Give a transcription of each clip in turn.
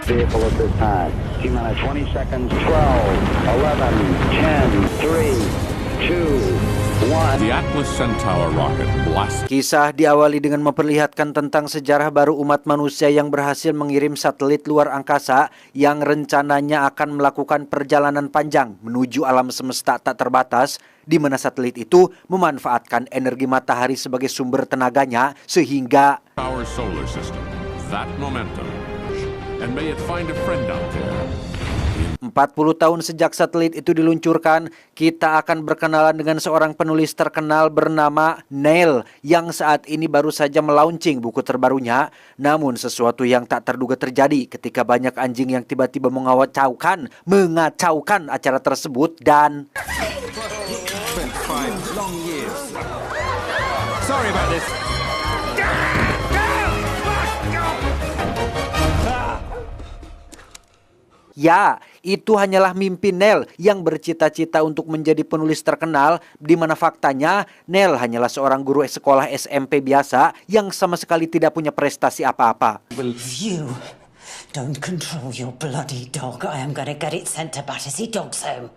vehicle at this time. T-minus 20 seconds, 12, 11, 10, 3, 2, 1. The Atlas Centaur rocket blasts. Kisah diawali dengan memperlihatkan tentang sejarah baru umat manusia yang berhasil mengirim satelit luar angkasa yang rencananya akan melakukan perjalanan panjang menuju alam semesta tak terbatas, di mana satelit itu memanfaatkan energi matahari sebagai sumber tenaganya sehingga Our solar system, that momentum, and may it find a friend out there. 40 tahun sejak satelit itu diluncurkan, kita akan berkenalan dengan seorang penulis terkenal bernama Neil yang saat ini baru saja melaunching buku terbarunya. Namun sesuatu yang tak terduga terjadi ketika banyak anjing yang tiba-tiba mengacaukan acara tersebut dan Sorry about this. ya, itu hanyalah mimpi Neil yang bercita-cita untuk menjadi penulis terkenal, di mana faktanya Neil hanyalah seorang guru sekolah SMP biasa yang sama sekali tidak punya prestasi apa-apa. If you don't control your bloody dog, I am going to get it sent to Battersea Dogs Home.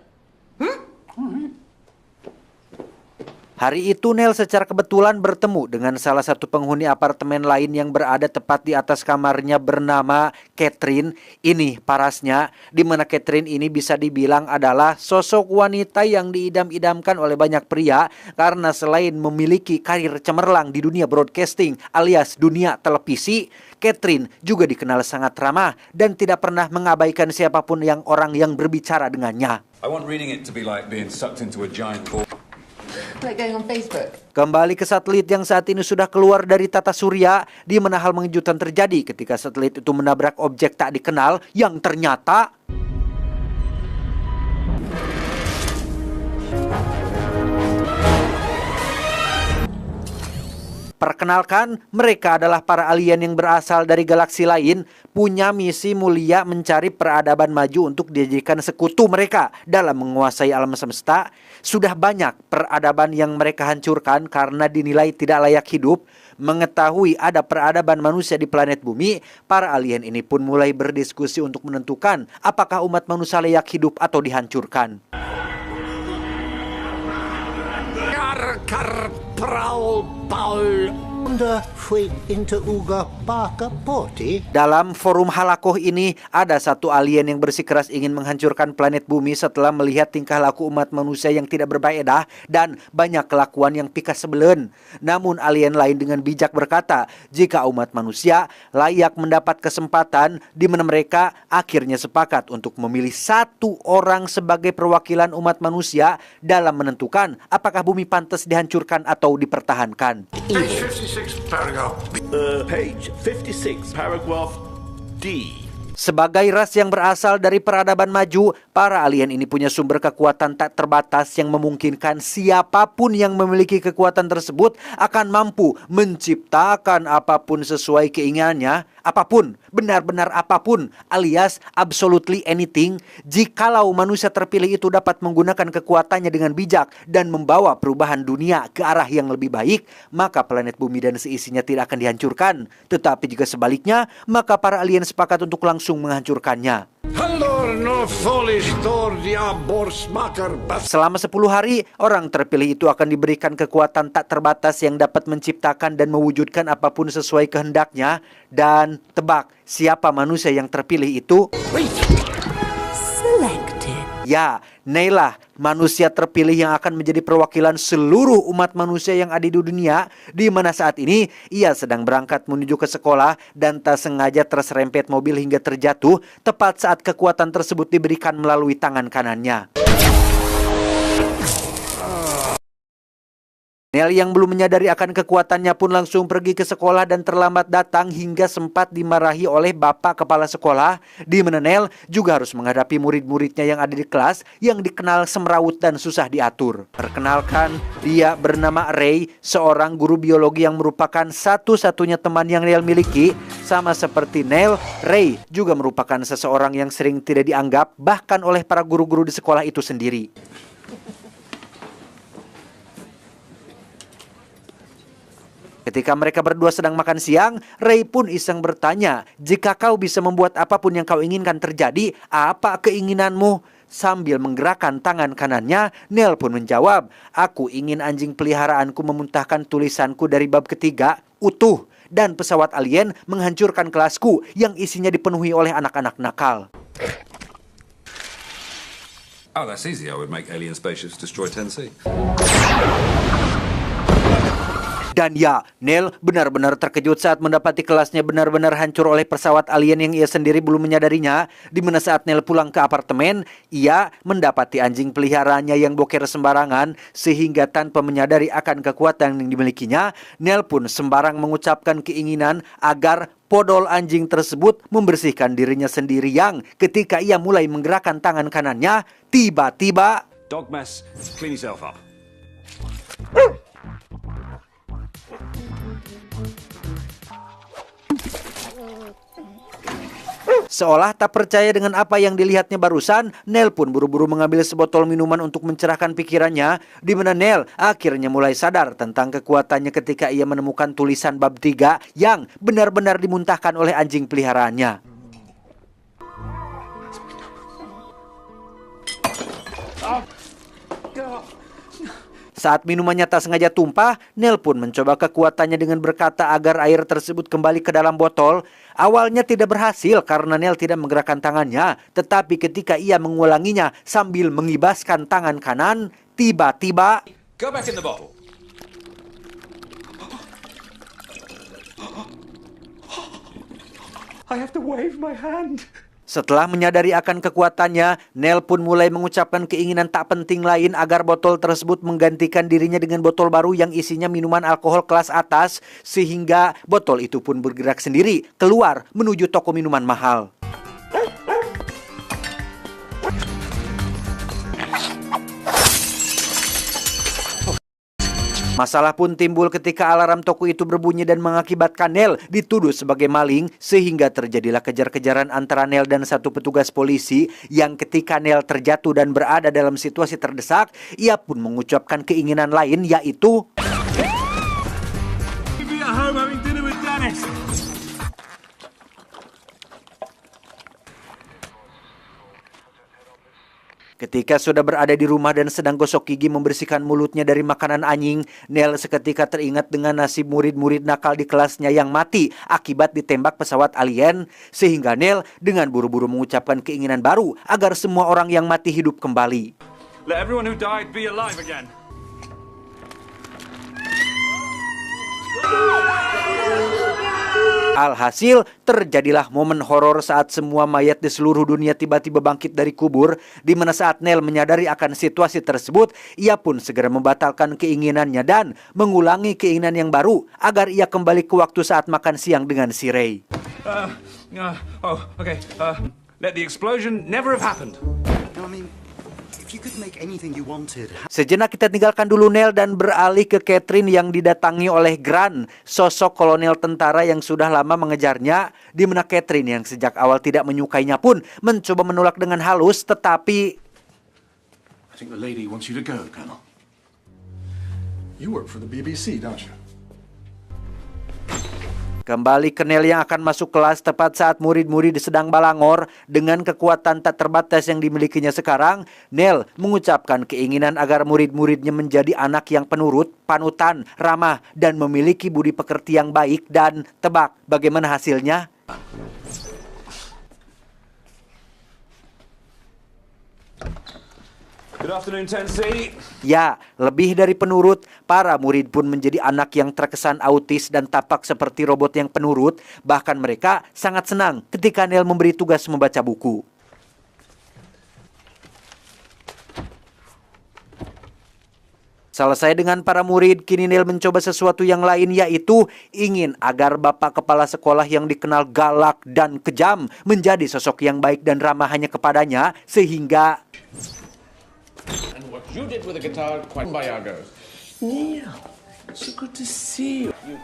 Hari itu Neil secara kebetulan bertemu dengan salah satu penghuni apartemen lain yang berada tepat di atas kamarnya bernama Catherine. Ini parasnya, di mana Catherine ini bisa dibilang adalah sosok wanita yang diidam-idamkan oleh banyak pria karena selain memiliki karir cemerlang di dunia broadcasting alias dunia televisi, Catherine juga dikenal sangat ramah dan tidak pernah mengabaikan siapapun orang yang berbicara dengannya. I want reading it to be like being sucked into a giant ball. Like going on Facebook. Kembali ke satelit yang saat ini sudah keluar dari tata surya, di mana hal mengejutkan terjadi ketika satelit itu menabrak objek tak dikenal yang ternyata perkenalkan, mereka adalah para alien yang berasal dari galaksi lain, punya misi mulia mencari peradaban maju untuk dijadikan sekutu mereka dalam menguasai alam semesta. Sudah banyak peradaban yang mereka hancurkan karena dinilai tidak layak hidup. Mengetahui ada peradaban manusia di planet bumi, para alien ini pun mulai berdiskusi untuk menentukan apakah umat manusia layak hidup atau dihancurkan. Dalam forum halakoh ini, ada satu alien yang bersikeras ingin menghancurkan planet bumi setelah melihat tingkah laku umat manusia yang tidak berfaedah dan banyak kelakuan yang pikas sebelen. Namun alien lain dengan bijak berkata, jika umat manusia layak mendapat kesempatan, di mana mereka akhirnya sepakat untuk memilih satu orang sebagai perwakilan umat manusia dalam menentukan apakah bumi pantas dihancurkan atau dipertahankan. Page 56, paragraph D. Sebagai ras yang berasal dari peradaban maju, para alien ini punya sumber kekuatan tak terbatas yang memungkinkan siapapun yang memiliki kekuatan tersebut akan mampu menciptakan apapun sesuai keinginannya. Apapun, benar-benar apapun, alias absolutely anything. Jikalau manusia terpilih itu dapat menggunakan kekuatannya dengan bijak dan membawa perubahan dunia ke arah yang lebih baik, maka planet bumi dan seisinya tidak akan dihancurkan. Tetapi jika sebaliknya, maka para alien sepakat untuk langsung menghancurkannya. Selama 10 hari, orang terpilih itu akan diberikan kekuatan tak terbatas yang dapat menciptakan dan mewujudkan apapun sesuai kehendaknya. Dan tebak, siapa manusia yang terpilih itu? Ya, Neil, manusia terpilih yang akan menjadi perwakilan seluruh umat manusia yang ada di dunia, di mana saat ini ia sedang berangkat menuju ke sekolah dan tak sengaja terserempet mobil hingga terjatuh tepat saat kekuatan tersebut diberikan melalui tangan kanannya. Neil yang belum menyadari akan kekuatannya pun langsung pergi ke sekolah dan terlambat datang hingga sempat dimarahi oleh bapak kepala sekolah, di mana Neil juga harus menghadapi murid-muridnya yang ada di kelas yang dikenal semrawut dan susah diatur. Perkenalkan, dia bernama Ray, seorang guru biologi yang merupakan satu-satunya teman yang Neil miliki. Sama seperti Neil, Ray juga merupakan seseorang yang sering tidak dianggap bahkan oleh para guru-guru di sekolah itu sendiri. ketika mereka berdua sedang makan siang, Ray pun iseng bertanya, "Jika kau bisa membuat apapun yang kau inginkan terjadi, apa keinginanmu?" Sambil menggerakkan tangan kanannya, Neil pun menjawab, "Aku ingin anjing peliharaanku memuntahkan tulisanku dari bab ketiga utuh, dan pesawat alien menghancurkan kelasku yang isinya dipenuhi oleh anak-anak nakal." Oh, that's easy. I would make alien spaceships destroy 10C. Dan ya, Neil benar-benar terkejut saat mendapati kelasnya benar-benar hancur oleh pesawat alien yang ia sendiri belum menyadarinya. Di mana saat Neil pulang ke apartemen, ia mendapati anjing peliharaannya yang boker sembarangan, sehingga tanpa menyadari akan kekuatan yang dimilikinya, Neil pun sembarang mengucapkan keinginan agar podol anjing tersebut membersihkan dirinya sendiri, yang ketika ia mulai menggerakkan tangan kanannya, tiba-tiba Dog mess, clean yourself up. seolah tak percaya dengan apa yang dilihatnya barusan, Neil pun buru-buru mengambil sebotol minuman untuk mencerahkan pikirannya, di mana Neil akhirnya mulai sadar tentang kekuatannya ketika ia menemukan tulisan bab 3 yang benar-benar dimuntahkan oleh anjing peliharaannya. Saat minumannya tak sengaja tumpah, Neil pun mencoba kekuatannya dengan berkata agar air tersebut kembali ke dalam botol. Awalnya tidak berhasil karena Neil tidak menggerakkan tangannya, tetapi ketika ia mengulanginya sambil mengibaskan tangan kanan, tiba-tiba Go back in the bottle. I have to wave my hand. setelah menyadari akan kekuatannya, Neil pun mulai mengucapkan keinginan tak penting lain agar botol tersebut menggantikan dirinya dengan botol baru yang isinya minuman alkohol kelas atas, sehingga botol itu pun bergerak sendiri keluar menuju toko minuman mahal. Masalah pun timbul ketika alarm toko itu berbunyi dan mengakibatkan Neil dituduh sebagai maling, sehingga terjadilah kejar-kejaran antara Neil dan satu petugas polisi, yang ketika Neil terjatuh dan berada dalam situasi terdesak, ia pun mengucapkan keinginan lain, yaitu ketika sudah berada di rumah dan sedang gosok gigi membersihkan mulutnya dari makanan anjing, Neil seketika teringat dengan nasib murid-murid nakal di kelasnya yang mati akibat ditembak pesawat alien, sehingga Neil dengan buru-buru mengucapkan keinginan baru agar semua orang yang mati hidup kembali. Let everyone who died be alive again. Alhasil, terjadilah momen horor saat semua mayat di seluruh dunia tiba-tiba bangkit dari kubur, di mana saat Neil menyadari akan situasi tersebut, ia pun segera membatalkan keinginannya dan mengulangi keinginan yang baru agar ia kembali ke waktu saat makan siang dengan si Ray. Let the explosion never have happened. Sejenak kita tinggalkan dulu Neil dan beralih ke Catherine yang didatangi oleh Grant, sosok kolonel tentara yang sudah lama mengejarnya, di mana Catherine yang sejak awal tidak menyukainya pun mencoba menolak dengan halus, tetapi I think the lady wants you to go, Colonel. You work for the BBC, don't you? kembali ke Neil yang akan masuk kelas tepat saat murid-murid sedang balangor. Dengan kekuatan tak terbatas yang dimilikinya sekarang, Neil mengucapkan keinginan agar murid-muridnya menjadi anak yang penurut, panutan, ramah, dan memiliki budi pekerti yang baik. Dan tebak bagaimana hasilnya? Good afternoon, 10C. Ya, lebih dari penurut, para murid pun menjadi anak yang terkesan autis dan tampak seperti robot yang penurut. Bahkan mereka sangat senang ketika Neil memberi tugas membaca buku. Selesai dengan para murid, kini Neil mencoba sesuatu yang lain, yaitu ingin agar bapak kepala sekolah yang dikenal galak dan kejam menjadi sosok yang baik dan ramah hanya kepadanya, sehingga And what you did with the guitar, quite by our girls. Neil, so good to see you.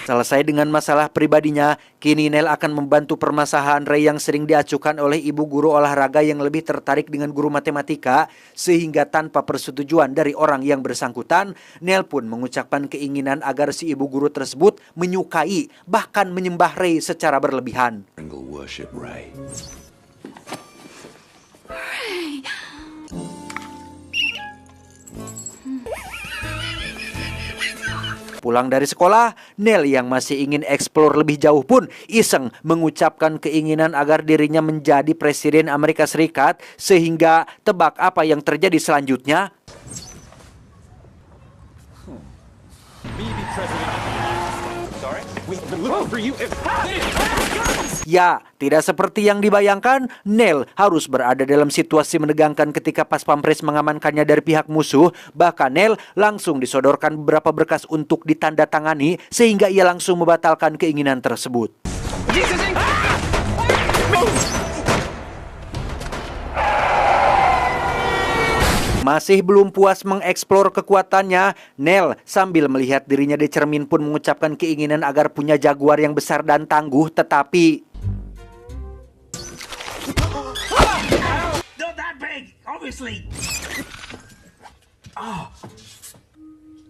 Selesai dengan masalah pribadinya, kini Neil akan membantu permasalahan Ray yang sering diacukan oleh ibu guru olahraga yang lebih tertarik dengan guru matematika, sehingga tanpa persetujuan dari orang yang bersangkutan, Neil pun mengucapkan keinginan agar si ibu guru tersebut menyukai, bahkan menyembah Ray secara berlebihan. Worship Ray. Pulang dari sekolah, Neil yang masih ingin eksplor lebih jauh pun iseng mengucapkan keinginan agar dirinya menjadi Presiden Amerika Serikat, sehingga tebak apa yang terjadi selanjutnya? Ya, tidak seperti yang dibayangkan, Neil harus berada dalam situasi menegangkan ketika pas pampres mengamankannya dari pihak musuh. Bahkan Neil langsung disodorkan beberapa berkas untuk ditandatangani, sehingga ia langsung membatalkan keinginan tersebut. Masih belum puas mengeksplor kekuatannya, Neil sambil melihat dirinya di cermin pun mengucapkan keinginan agar punya jaguar yang besar dan tangguh, tetapi Not that big, obviously. Oh.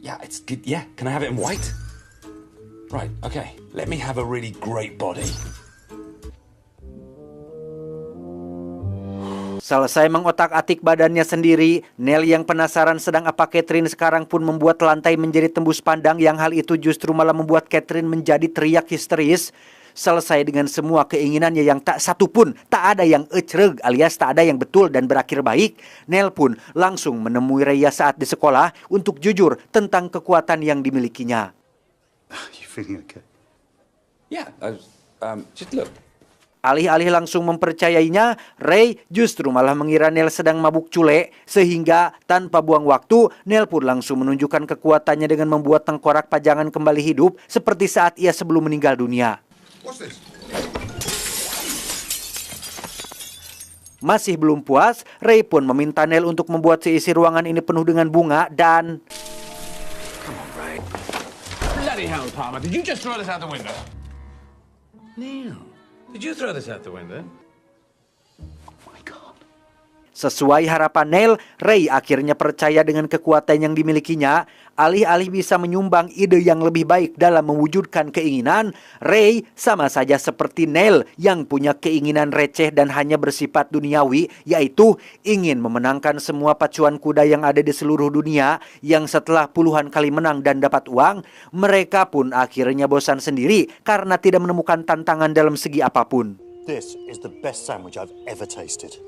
Yeah, it's good. Yeah, can I have it in white? Right, okay. Let me have a really great body. selesai mengotak-atik badannya sendiri, Neil yang penasaran sedang apa Catherine sekarang pun membuat lantai menjadi tembus pandang, yang hal itu justru malah membuat Catherine menjadi teriak histeris. Selesai dengan semua keinginannya yang tak satu pun, tak ada yang ecreg alias tak ada yang betul dan berakhir baik, Neil pun langsung menemui Rhea saat di sekolah untuk jujur tentang kekuatan yang dimilikinya. You feeling okay? Yeah, just look. Alih-alih langsung mempercayainya, Ray justru malah mengira Neil sedang mabuk cule, sehingga tanpa buang waktu, Neil pun langsung menunjukkan kekuatannya dengan membuat tengkorak pajangan kembali hidup seperti saat ia sebelum meninggal dunia. Masih belum puas, Ray pun meminta Neil untuk membuat seisi ruangan ini penuh dengan bunga dan... Come on, Ray. Bloody hell, Palmer, did you just throw this out the window? Neil, did you throw this out the window? Sesuai harapan Neil, Ray akhirnya percaya dengan kekuatan yang dimilikinya. Alih-alih bisa menyumbang ide yang lebih baik dalam mewujudkan keinginan, Ray sama saja seperti Neil yang punya keinginan receh dan hanya bersifat duniawi, yaitu ingin memenangkan semua pacuan kuda yang ada di seluruh dunia, yang setelah puluhan kali menang dan dapat uang, mereka pun akhirnya bosan sendiri karena tidak menemukan tantangan dalam segi apapun. This is the best sandwich I've ever tasted.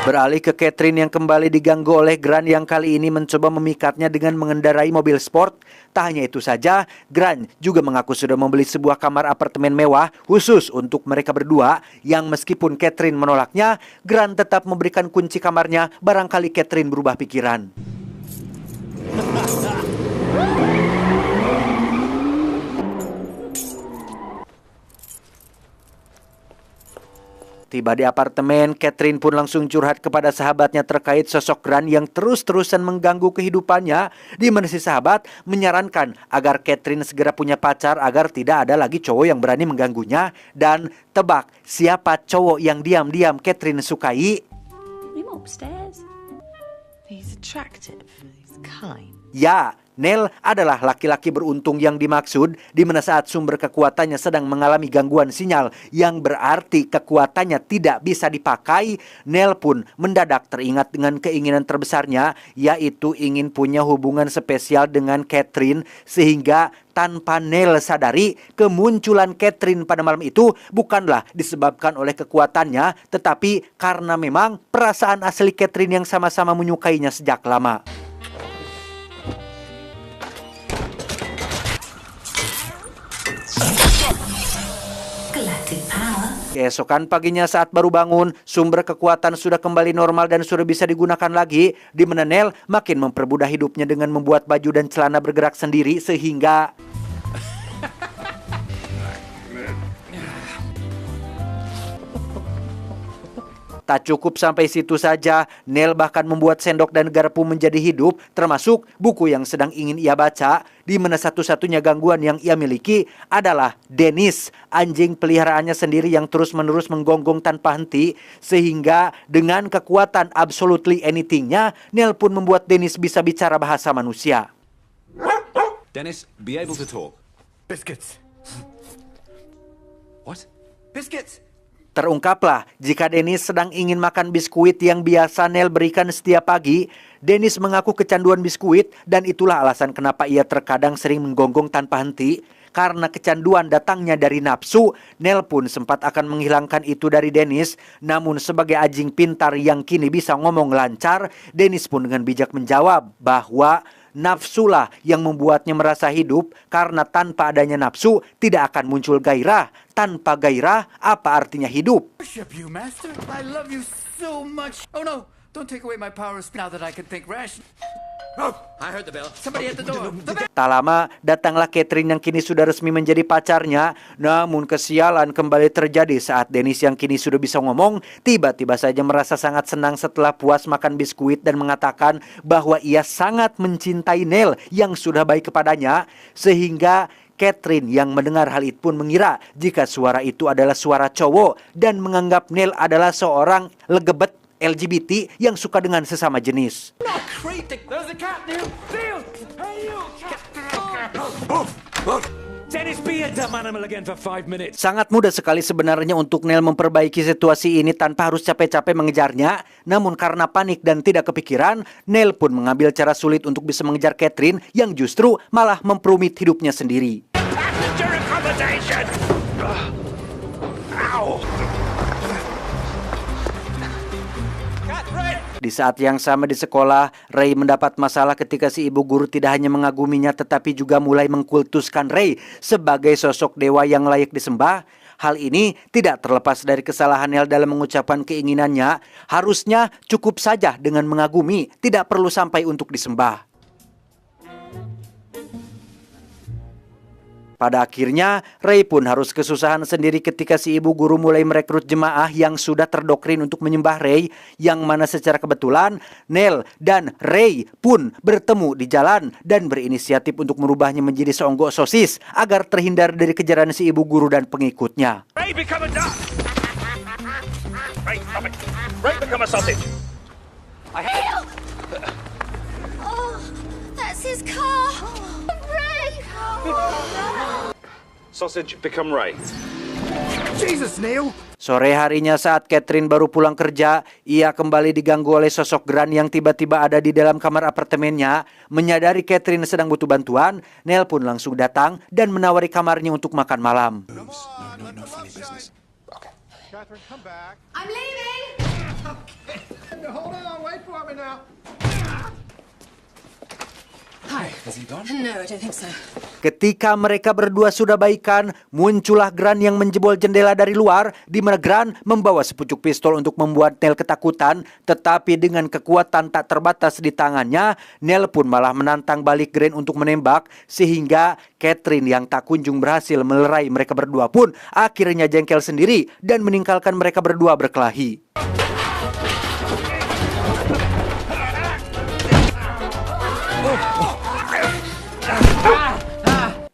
Beralih ke Catherine yang kembali diganggu oleh Grant yang kali ini mencoba memikatnya dengan mengendarai mobil sport. Tak hanya itu saja, Grant juga mengaku sudah membeli sebuah kamar apartemen mewah khusus untuk mereka berdua, yang meskipun Catherine menolaknya, Grant tetap memberikan kunci kamarnya barangkali Catherine berubah pikiran. Tiba di apartemen, Catherine pun langsung curhat kepada sahabatnya terkait sosok Grant yang terus-terusan mengganggu kehidupannya, di mana si sahabat menyarankan agar Catherine segera punya pacar agar tidak ada lagi cowok yang berani mengganggunya. Dan tebak siapa cowok yang diam-diam Catherine sukai? I'm upstairs. He's attractive. He's kind. Ya, Neil adalah laki-laki beruntung yang dimaksud, di mana saat sumber kekuatannya sedang mengalami gangguan sinyal yang berarti kekuatannya tidak bisa dipakai, Neil pun mendadak teringat dengan keinginan terbesarnya, yaitu ingin punya hubungan spesial dengan Catherine, sehingga tanpa Neil sadari, kemunculan Catherine pada malam itu bukanlah disebabkan oleh kekuatannya, tetapi karena memang perasaan asli Catherine yang sama-sama menyukainya sejak lama. Keesokan paginya saat baru bangun, sumber kekuatan sudah kembali normal dan sudah bisa digunakan lagi, di mana Neil makin mempermudah hidupnya dengan membuat baju dan celana bergerak sendiri, sehingga Tak cukup sampai situ saja, Neil bahkan membuat sendok dan garpu menjadi hidup, termasuk buku yang sedang ingin ia baca, di mana satu-satunya gangguan yang ia miliki adalah Dennis, anjing peliharaannya sendiri yang terus-menerus menggonggong tanpa henti, sehingga dengan kekuatan absolutely anything-nya, Neil pun membuat Dennis bisa bicara bahasa manusia. Dennis, be able to talk. Biscuits. What? Biscuits. Terungkaplah, jika Dennis sedang ingin makan biskuit yang biasa Neil berikan setiap pagi, Dennis mengaku kecanduan biskuit dan itulah alasan kenapa ia terkadang sering menggonggong tanpa henti. Karena kecanduan datangnya dari nafsu, Neil pun sempat akan menghilangkan itu dari Dennis. Namun sebagai anjing pintar yang kini bisa ngomong lancar, Dennis pun dengan bijak menjawab bahwa nafsulah yang membuatnya merasa hidup, karena tanpa adanya nafsu tidak akan muncul gairah. Tanpa gairah, apa artinya hidup? Worship you, Master. I love you so much. Oh no, don't take away my powers now that I can think rash. Oh, I heard the bell. Somebody at the door. The bell. Tak lama, datanglah Catherine yang kini sudah resmi menjadi pacarnya. Namun kesialan kembali terjadi saat Dennis yang kini sudah bisa ngomong, tiba-tiba saja merasa sangat senang setelah puas makan biskuit dan mengatakan bahwa ia sangat mencintai Neil yang sudah baik kepadanya, sehingga Catherine yang mendengar hal itu pun mengira jika suara itu adalah suara cowok dan menganggap Neil adalah seorang legebet LGBT yang suka dengan sesama jenis. There's a cat, Neil. Neil! Hey, you! Dennis, be a dumb animal again for 5 minutes. Sangat mudah sekali sebenarnya untuk Neil memperbaiki situasi ini tanpa harus capek-capek mengejarnya. Namun karena panik dan tidak kepikiran, Neil pun mengambil cara sulit untuk bisa mengejar Catherine yang justru malah memperumit hidupnya sendiri. Passenger accommodation! Ow! Di saat yang sama di sekolah, Ray mendapat masalah ketika si ibu guru tidak hanya mengaguminya tetapi juga mulai mengkultuskan Ray sebagai sosok dewa yang layak disembah. Hal ini tidak terlepas dari kesalahan Neil dalam mengucapkan keinginannya. Harusnya cukup saja dengan mengagumi, tidak perlu sampai untuk disembah. Pada akhirnya, Ray pun harus kesusahan sendiri ketika si ibu guru mulai merekrut jemaah yang sudah terdoktrin untuk menyembah Ray, yang mana secara kebetulan Neil dan Ray pun bertemu di jalan dan berinisiatif untuk merubahnya menjadi seonggok sosis agar terhindar dari kejaran si ibu guru dan pengikutnya. Ray, become a duck! Ray, stop it! Ray, become a sausage! Oh, that's his car. Ray! Sausage, become Ray. Jesus, Neil! Sore harinya saat Catherine baru pulang kerja, ia kembali diganggu oleh sosok Grant yang tiba-tiba ada di dalam kamar apartemennya. Menyadari Catherine sedang butuh bantuan, Neil pun langsung datang dan menawari kamarnya untuk makan malam. I'm leaving! Hold on, wait for me now. Hi. Has he gone? No, I don't think so. Ketika mereka berdua sudah baikan, muncullah Grant yang menjebol jendela dari luar, di mana Grant membawa sepucuk pistol untuk membuat Neil ketakutan. Tetapi dengan kekuatan tak terbatas di tangannya, Neil pun malah menantang balik Grant untuk menembak, sehingga Catherine yang tak kunjung berhasil melerai mereka berdua pun akhirnya jengkel sendiri dan meninggalkan mereka berdua berkelahi.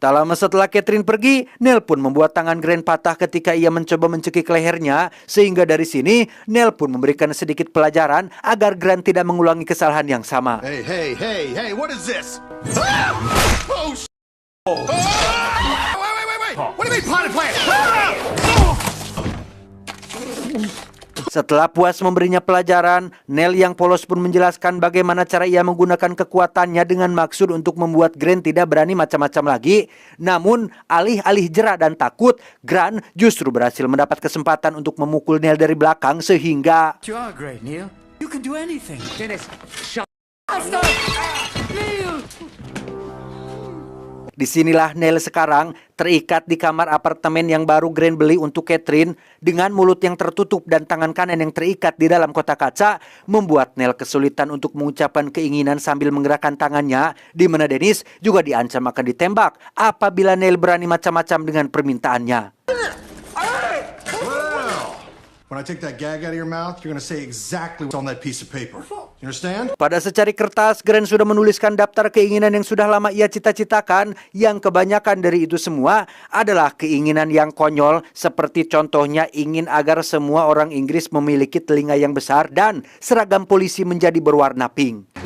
Tak lama setelah Catherine pergi, Neil pun membuat tangan Grant patah ketika ia mencoba mencekik lehernya, sehingga dari sini Neil pun memberikan sedikit pelajaran agar Grant tidak mengulangi kesalahan yang sama. Hey, what is this? Ah! Oh, oh! Wait. What do you mean potted plant? Setelah puas memberinya pelajaran, Neil yang polos pun menjelaskan bagaimana cara ia menggunakan kekuatannya dengan maksud untuk membuat Grant tidak berani macam-macam lagi. Namun, alih-alih jera dan takut, Grant justru berhasil mendapat kesempatan untuk memukul Neil dari belakang sehingga... You are great, Neil. You can do anything. Dennis, shut up! Stop! Neil! Disinilah Neil sekarang terikat di kamar apartemen yang baru Grant beli untuk Catherine dengan mulut yang tertutup dan tangan kanan yang terikat di dalam kotak kaca, membuat Neil kesulitan untuk mengucapkan keinginan sambil menggerakkan tangannya, di mana Dennis juga diancam akan ditembak apabila Neil berani macam-macam dengan permintaannya. When I take that gag out of your mouth, you're going to say exactly what's on that piece of paper. You understand? Pada secari kertas, Grant sudah menuliskan daftar keinginan yang sudah lama ia cita-citakan, yang kebanyakan dari itu semua adalah keinginan yang konyol, seperti contohnya ingin agar semua orang Inggris memiliki telinga yang besar dan seragam polisi menjadi berwarna pink.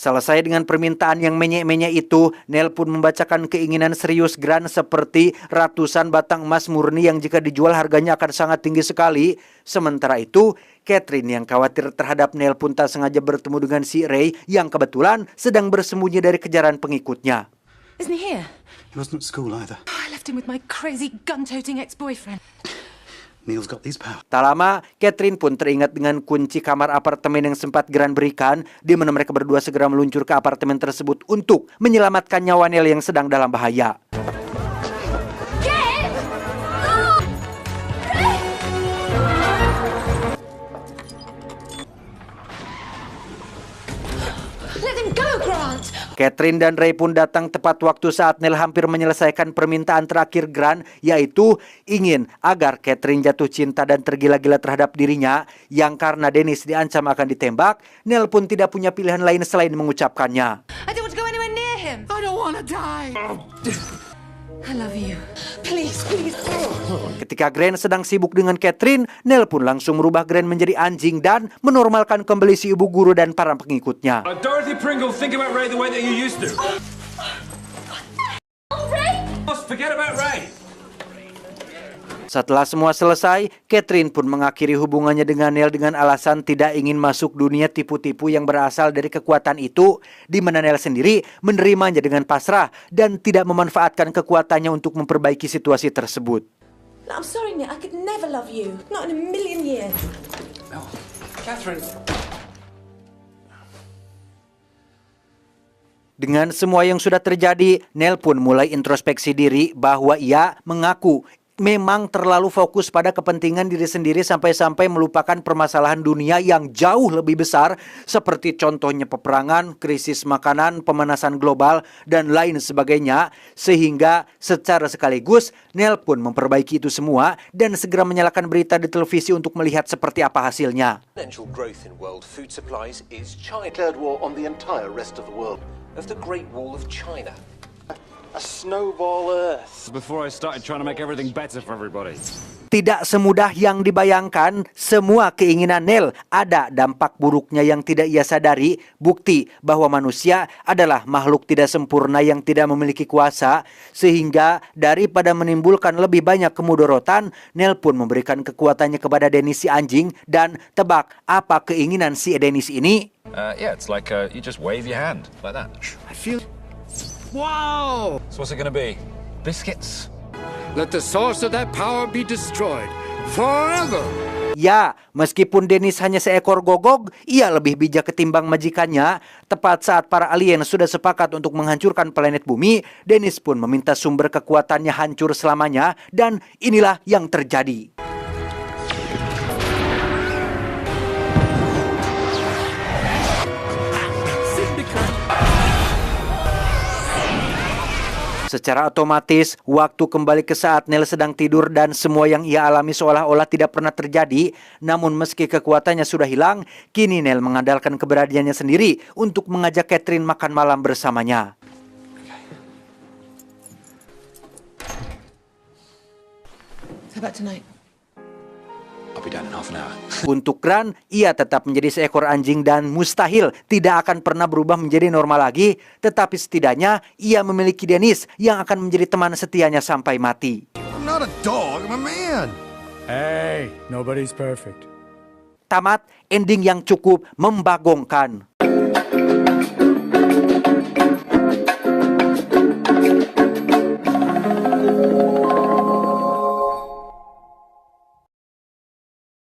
Selesai dengan permintaan yang menyek-menyek itu, Neil pun membacakan keinginan serius Grant seperti ratusan batang emas murni yang jika dijual harganya akan sangat tinggi sekali. Sementara itu, Catherine yang khawatir terhadap Neil pun tak sengaja bertemu dengan si Ray yang kebetulan sedang bersembunyi dari kejaran pengikutnya. Isn't he here? He wasn't at school either. I left him with my crazy gun-toting ex-boyfriend. Neil's got these powers. Tak lama, Catherine pun teringat dengan kunci kamar apartemen yang sempat Grant berikan, di mana mereka berdua segera meluncur ke apartemen tersebut untuk menyelamatkan nyawa Neil yang sedang dalam bahaya. Let him go, Grant! Catherine dan Ray pun datang tepat waktu saat Neil hampir menyelesaikan permintaan terakhir Grant, yaitu ingin agar Catherine jatuh cinta dan tergila-gila terhadap dirinya, yang karena Dennis diancam akan ditembak, Neil pun tidak punya pilihan lain selain mengucapkannya. I don't want to go anywhere near him! I don't want to die. I love you. Please, please. Ketika Grant sedang sibuk dengan Catherine, Neil pun langsung merubah Grant menjadi anjing dan menormalkan kembali si ibu guru dan para pengikutnya. Dorothy Pringle, think about Ray the way that you used to. Ray! Forget about Ray. Setelah semua selesai, Catherine pun mengakhiri hubungannya dengan Neil dengan alasan tidak ingin masuk dunia tipu-tipu yang berasal dari kekuatan itu, di mana Neil sendiri menerimanya dengan pasrah dan tidak memanfaatkan kekuatannya untuk memperbaiki situasi tersebut. I'm sorry, Nick. I could never love you. Not in a million years. No, Catherine. Dengan semua yang sudah terjadi, Neil pun mulai introspeksi diri bahwa ia mengaku memang terlalu fokus pada kepentingan diri sendiri sampai-sampai melupakan permasalahan dunia yang jauh lebih besar seperti contohnya peperangan, krisis makanan, pemanasan global, dan lain sebagainya, sehingga secara sekaligus Neil pun memperbaiki itu semua dan segera menyalakan berita di televisi untuk melihat seperti apa hasilnya. Exponential growth in world food supplies is China. Declared war on the entire rest of the world. Of the Great Wall of China. A snowball Earth. Before I started trying to make everything better for everybody. Tidak semudah yang dibayangkan, semua keinginan Neil ada dampak buruknya yang tidak ia sadari, bukti bahwa manusia adalah makhluk tidak sempurna yang tidak memiliki kuasa, sehingga daripada menimbulkan lebih banyak kemudorotan, Neil pun memberikan kekuatannya kepada Dennis si anjing, dan tebak apa keinginan si Dennis ini? Yeah, it's like you just wave your hand, like that. I feel... Wow! So what's it gonna be? Biscuits? Let the source of that power be destroyed forever! Ya, meskipun Dennis hanya seekor gogog, ia lebih bijak ketimbang majikannya. Tepat saat para alien sudah sepakat untuk menghancurkan planet bumi, Dennis pun meminta sumber kekuatannya hancur selamanya, dan inilah yang terjadi. Secara otomatis, waktu kembali ke saat Neil sedang tidur dan semua yang ia alami seolah-olah tidak pernah terjadi. Namun meski kekuatannya sudah hilang, kini Neil mengandalkan keberadaannya sendiri untuk mengajak Catherine makan malam bersamanya. How about tonight? I'll be down in half an hour. Untuk Grant, ia tetap menjadi seekor anjing dan mustahil tidak akan pernah berubah menjadi normal lagi. Tetapi setidaknya ia memiliki Dennis yang akan menjadi teman setianya sampai mati. I'm not a dog, I'm a man. Hey, nobody's perfect. Tamat, ending yang cukup membagongkan.